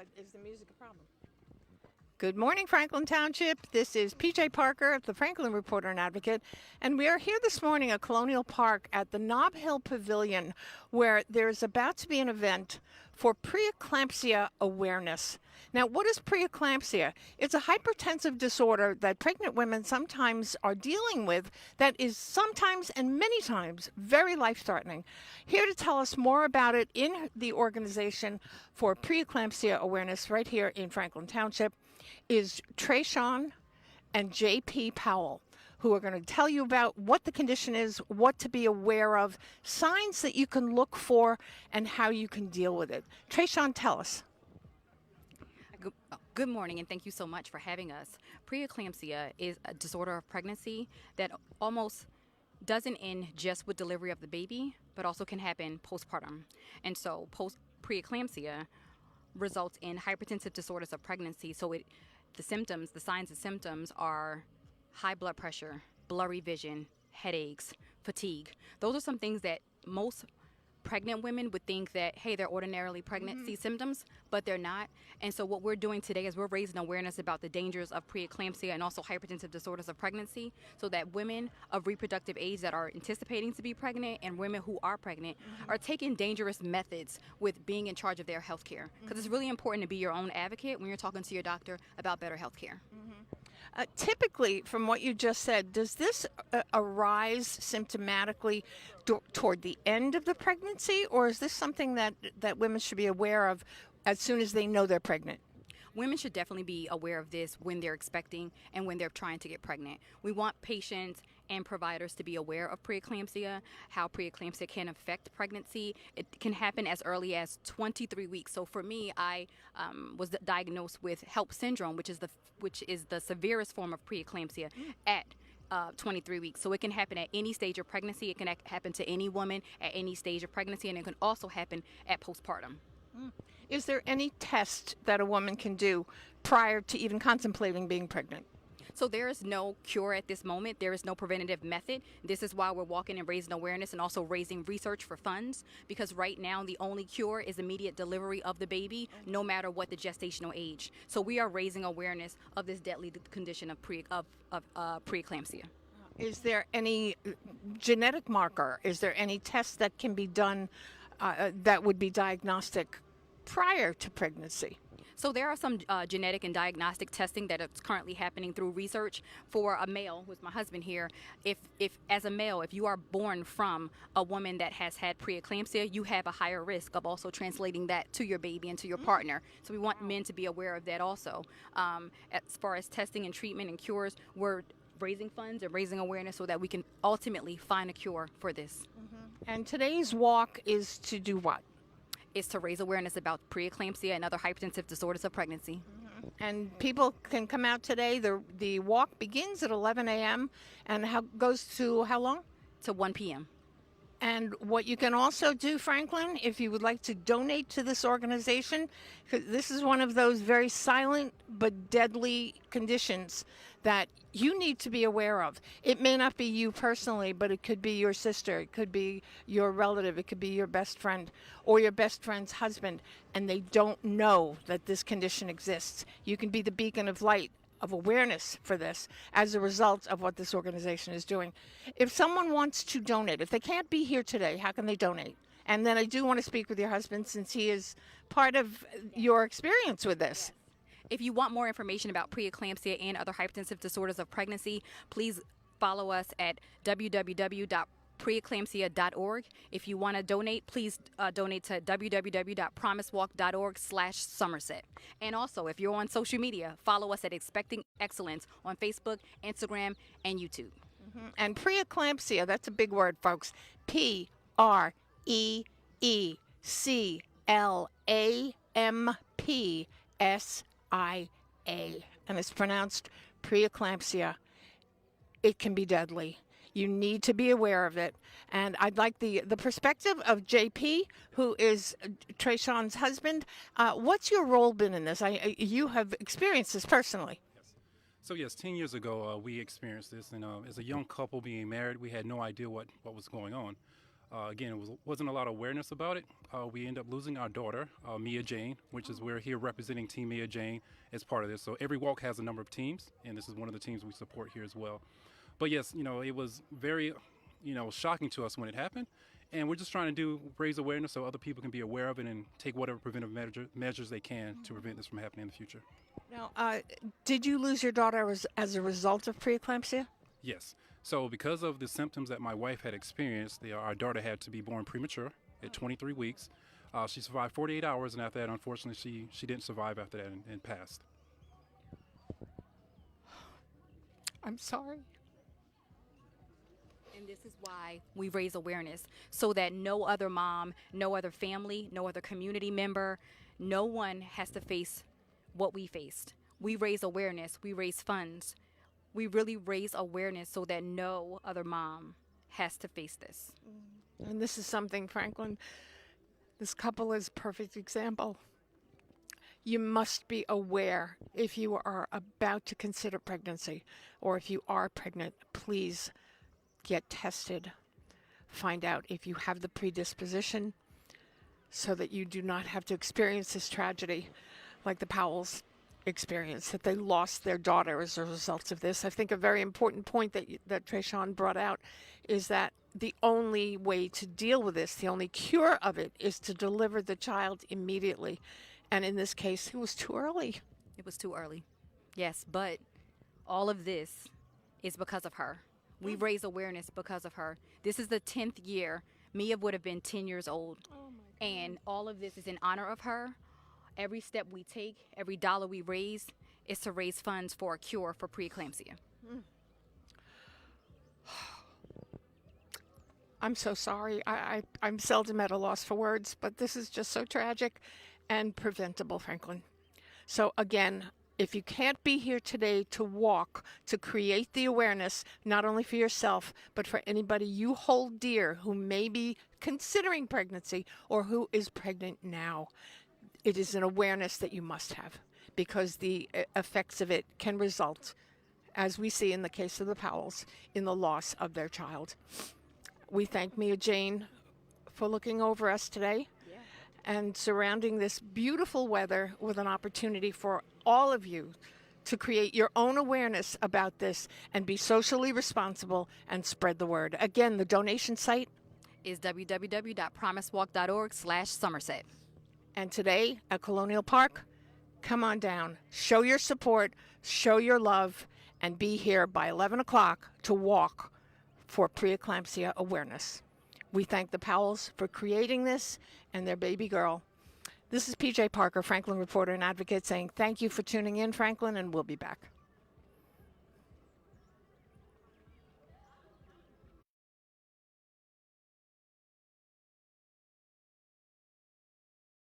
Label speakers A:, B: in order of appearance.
A: But is the music a problem? Good morning, Franklin Township. This is PJ Parker of the Franklin Reporter and Advocate, and we are here this morning at Colonial Park at the Nob Hill Pavilion, where there's about to be an event for preeclampsia awareness. Now, what is preeclampsia? It's a hypertensive disorder that pregnant women sometimes are dealing with that is sometimes and many times very life-threatening. Here to tell us more about it in the organization for preeclampsia awareness right here in Franklin Township is Trashaun and JP Powell, who are going to tell you about what the condition is, what to be aware of, signs that you can look for, and how you can deal with it. Trashaun, tell us.
B: Good morning, and thank you so much for having us. Preeclampsia is a disorder of pregnancy that almost doesn't end just with delivery of the baby, but also can happen postpartum. And so preeclampsia results in hypertensive disorders of pregnancy. So the symptoms, the signs and symptoms are high blood pressure, blurry vision, headaches, fatigue. Those are some things that most pregnant women would think that, hey, they're ordinarily pregnancy symptoms, but they're not. And so what we're doing today is we're raising awareness about the dangers of preeclampsia and also hypertensive disorders of pregnancy, so that women of reproductive age that are anticipating to be pregnant and women who are pregnant are taking dangerous methods with being in charge of their health care. Because it's really important to be your own advocate when you're talking to your doctor about better health care.
A: Typically, from what you just said, does this arise symptomatically toward the end of the pregnancy, or is this something that women should be aware of as soon as they know they're pregnant?
B: Women should definitely be aware of this when they're expecting and when they're trying to get pregnant. We want patients and providers to be aware of preeclampsia, how preeclampsia can affect pregnancy. It can happen as early as 23 weeks. So for me, I was diagnosed with HELP syndrome, which is the severest form of preeclampsia at 23 weeks. So it can happen at any stage of pregnancy. It can happen to any woman at any stage of pregnancy, and it can also happen at postpartum.
A: Is there any test that a woman can do prior to even contemplating being pregnant?
B: So there is no cure at this moment. There is no preventative method. This is why we're walking and raising awareness and also raising research for funds, because right now the only cure is immediate delivery of the baby, no matter what the gestational age. So we are raising awareness of this deadly condition of preeclampsia.
A: Is there any genetic marker? Is there any test that can be done that would be diagnostic prior to pregnancy?
B: So there are some genetic and diagnostic testing that is currently happening through research for a male, who's my husband here. If as a male, if you are born from a woman that has had preeclampsia, you have a higher risk of also translating that to your baby and to your partner. So we want men to be aware of that also. As far as testing and treatment and cures, we're raising funds and raising awareness so that we can ultimately find a cure for this.
A: And today's walk is to do what?
B: Is to raise awareness about preeclampsia and other hypertensive disorders of pregnancy.
A: And people can come out today. The walk begins at 11 a.m. and goes to how long?
B: To 1 p.m.
A: And what you can also do, Franklin, if you would like to donate to this organization, because this is one of those very silent but deadly conditions that you need to be aware of. It may not be you personally, but it could be your sister, it could be your relative, it could be your best friend or your best friend's husband, and they don't know that this condition exists. You can be the beacon of light, of awareness for this as a result of what this organization is doing. If someone wants to donate, if they can't be here today, how can they donate? And then I do want to speak with your husband, since he is part of your experience with this.
B: If you want more information about preeclampsia and other hypertensive disorders of pregnancy, please follow us at www.preeclampsia.org. If you want to donate, please donate to www.promisewalk.org/Somerset. And also, if you're on social media, follow us at Expecting Excellence on Facebook, Instagram, and YouTube.
A: And preeclampsia, that's a big word, folks. Preeclampsia. And it's pronounced preeclampsia. It can be deadly. You need to be aware of it. And I'd like the perspective of JP, who is Trashaun's husband. What's your role been in this? You have experienced this personally.
C: So yes, 10 years ago we experienced this, and as a young couple being married, we had no idea what was going on. Again, wasn't a lot of awareness about it. We ended up losing our daughter, Mia Jane, which is we're here representing Team Mia Jane as part of this. So every walk has a number of teams, and this is one of the teams we support here as well. But yes, it was very, shocking to us when it happened. And we're just trying to raise awareness so other people can be aware of it and take whatever preventive measures they can to prevent this from happening in the future.
A: Now, did you lose your daughter as a result of preeclampsia?
C: Yes. So because of the symptoms that my wife had experienced, our daughter had to be born premature at 23 weeks. She survived 48 hours, and after that, unfortunately, she didn't survive after that and passed.
A: I'm sorry.
B: And this is why we raise awareness, so that no other mom, no other family, no other community member, no one has to face what we faced. We raise awareness, we raise funds. We really raise awareness so that no other mom has to face this.
A: And this is something, Franklin, this couple is a perfect example. You must be aware if you are about to consider pregnancy, or if you are pregnant, please get tested. Find out if you have the predisposition so that you do not have to experience this tragedy like the Powells experience, that they lost their daughter as a result of this. I think a very important point that Trashaun brought out is that the only way to deal with this, the only cure of it, is to deliver the child immediately. And in this case, it was too early.
B: It was too early. Yes, but all of this is because of her. We raise awareness because of her. This is the 10th year. Mia would have been 10 years old. And all of this is in honor of her. Every step we take, every dollar we raise, is to raise funds for a cure for preeclampsia.
A: I'm so sorry. I'm seldom at a loss for words, but this is just so tragic and preventable, Franklin. So again, if you can't be here today to walk, to create the awareness, not only for yourself, but for anybody you hold dear who may be considering pregnancy or who is pregnant now, it is an awareness that you must have, because the effects of it can result, as we see in the case of the Powells, in the loss of their child. We thank Mia Jane for looking over us today and surrounding this beautiful weather with an opportunity for all of you to create your own awareness about this and be socially responsible and spread the word. Again, the donation site
B: is www.promisewalk.org/Somerset.
A: And today at Colonial Park, come on down, show your support, show your love, and be here by 11 o'clock to walk for preeclampsia awareness. We thank the Powells for creating this and their baby girl. This is PJ Parker, Franklin reporter and advocate, saying thank you for tuning in, Franklin, and we'll be back.